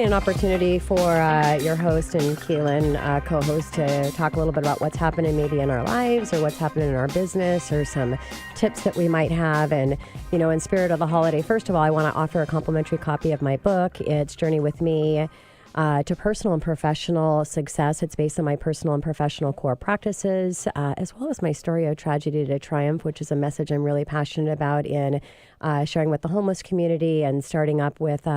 an opportunity for your host and Keelan, co-host, to talk a little bit about what's happening maybe in our lives or what's happening in our business or some tips that we might have. And, in spirit of the holiday, first of all, I want to offer a complimentary copy of my book. It's Journey with Me to Personal and Professional Success. It's based on my personal and professional core practices, as well as my story of tragedy to triumph, which is a message I'm really passionate about in sharing with the homeless community and starting up with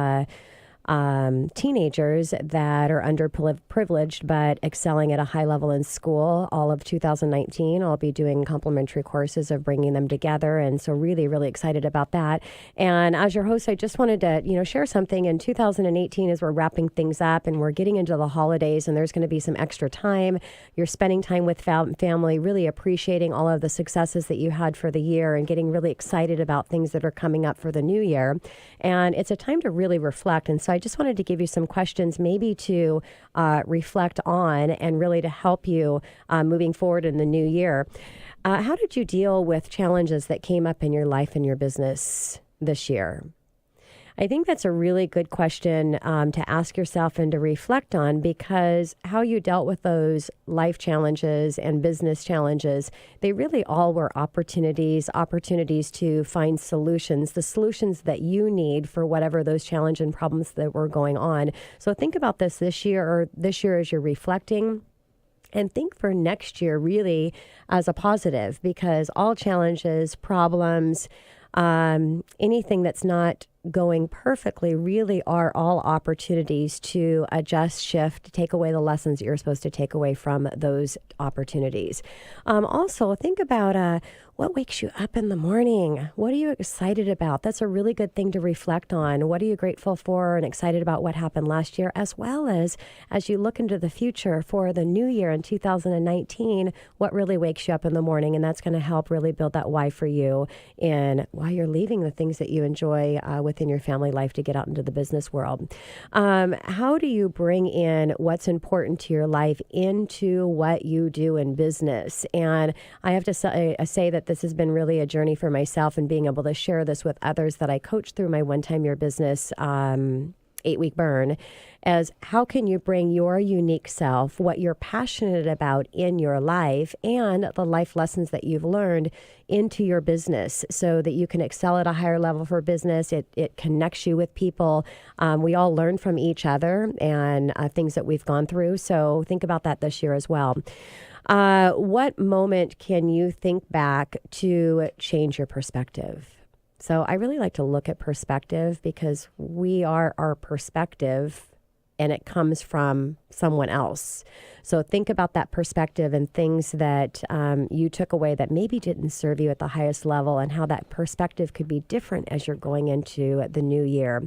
teenagers that are underprivileged but excelling at a high level in school. All of 2019, I'll be doing complimentary courses of bringing them together, and so really, really excited about that. And as your host, I just wanted to, share something. In 2018, as we're wrapping things up and we're getting into the holidays, and there's going to be some extra time. You're spending time with family, really appreciating all of the successes that you had for the year and getting really excited about things that are coming up for the new year. And it's a time to really reflect. And so I just wanted to give you some questions maybe to reflect on and really to help you moving forward in the new year. How did you deal with challenges that came up in your life and your business this year? I think that's a really good question to ask yourself and to reflect on, because how you dealt with those life challenges and business challenges, they really all were opportunities to find solutions, the solutions that you need for whatever those challenges and problems that were going on. So think about this year as you're reflecting. And think for next year really as a positive, because all challenges, problems, anything that's not going perfectly really are all opportunities to adjust, shift, take away the lessons that you're supposed to take away from those opportunities. Also, think about what wakes you up in the morning. What are you excited about? That's a really good thing to reflect on. What are you grateful for and excited about what happened last year, as well as you look into the future for the new year in 2019, what really wakes you up in the morning? And that's going to help really build that why for you in why you're leaving the things that you enjoy within your family life to get out into the business world. How do you bring in what's important to your life into what you do in business? And I have to say that this has been really a journey for myself, and being able to share this with others that I coach through my One Time Your Business 8-week burn, as how can you bring your unique self, what you're passionate about in your life, and the life lessons that you've learned into your business so that you can excel at a higher level for business. It connects you with people. We all learn from each other and things that we've gone through. So think about that this year as well. What moment can you think back to change your perspective? So I really like to look at perspective, because we are our perspective and it comes from someone else. So think about that perspective and things that you took away that maybe didn't serve you at the highest level, and how that perspective could be different as you're going into the new year.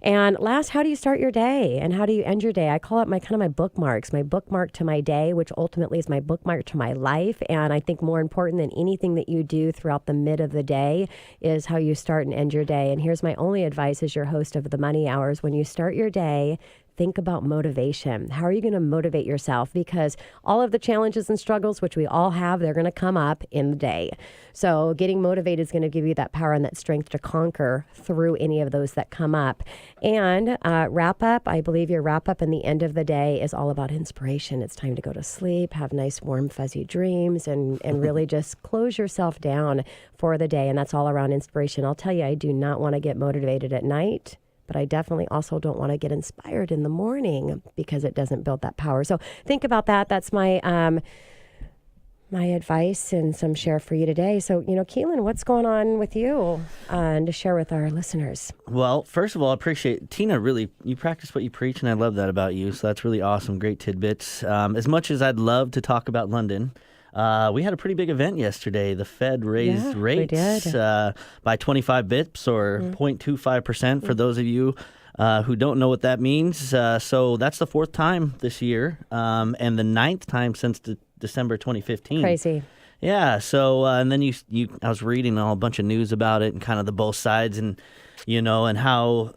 And last, how do you start your day and how do you end your day? I call it my bookmarks, my bookmark to my day, which ultimately is my bookmark to my life. And I think more important than anything that you do throughout the mid of the day is how you start and end your day. And here's my only advice as your host of the Money Hours: when you start your day, think about motivation. How are you going to motivate yourself? Because all of the challenges and struggles, which we all have, they're going to come up in the day. So getting motivated is going to give you that power and that strength to conquer through any of those that come up. And wrap up, I believe your wrap up in the end of the day is all about inspiration. It's time to go to sleep, have nice, warm, fuzzy dreams, and really just close yourself down for the day. And that's all around inspiration. I'll tell you, I do not want to get motivated at night, but I definitely also don't want to get inspired in the morning, because it doesn't build that power. So think about that. That's my my advice and some share for you today. So, Keelan, what's going on with you and to share with our listeners? Well, first of all, I appreciate, Tina, really, you practice what you preach, and I love that about you. So that's really awesome. Great tidbits. As much as I'd love to talk about London, we had a pretty big event yesterday. The Fed raised rates by 25 bips or 0.25% for those of you who don't know what that means. So that's the fourth time this year, and the ninth time since December 2015. Crazy. Yeah. So and then I was reading a bunch of news about it and kind of the both sides, and and how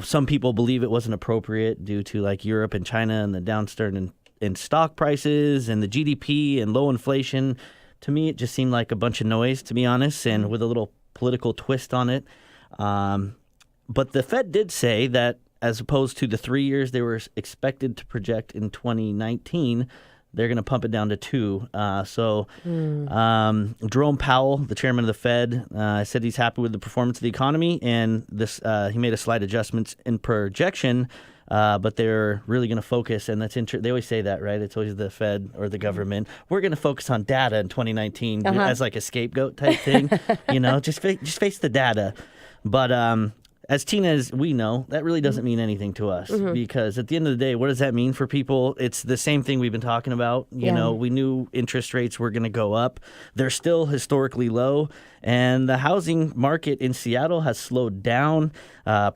some people believe it wasn't appropriate due to like Europe and China and the downturn in stock prices and the GDP and low inflation. To me, it just seemed like a bunch of noise, to be honest, and with a little political twist on it. But the Fed did say that as opposed to the 3 years they were expected to project in 2019, they're going to pump it down to 2. Jerome Powell, the chairman of the Fed, said he's happy with the performance of the economy, and this he made a slight adjustments in projection, but they're really going to focus, and that's they always say that, right? It's always the Fed or the government. We're going to focus on data in 2019 as like a scapegoat type thing, just face the data. But as Tina, as we know, that really doesn't mean anything to us because at the end of the day, what does that mean for people? It's the same thing we've been talking about. You know, we knew interest rates were going to go up. They're still historically low, and the housing market in Seattle has slowed down.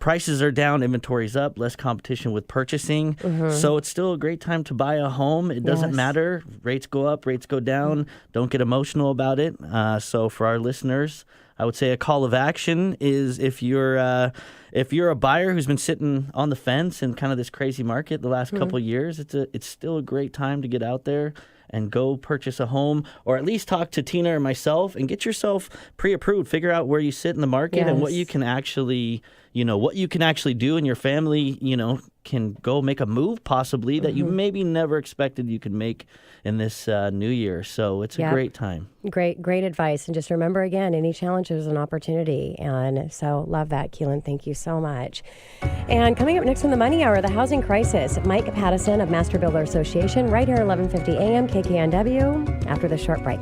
Prices are down, inventory's up, less competition with purchasing. So it's still a great time to buy a home. It doesn't matter. Rates go up, rates go down. Don't get emotional about it. So for our listeners, I would say a call of action is if you're a buyer who's been sitting on the fence in kind of this crazy market the last couple of years, it's still a great time to get out there and go purchase a home, or at least talk to Tina or myself and get yourself pre-approved. Figure out where you sit in the market and what you can actually, do, and your family, can go make a move possibly that you maybe never expected you could make in this new year. So it's a great time. Great advice. And just remember, again, any challenge is an opportunity. And so love that, Keelan. Thank you so much. And coming up next on the Money Hour, the housing crisis. Mike Pattison of Master Builder Association, right here at 1150 AM KKNW after the short break.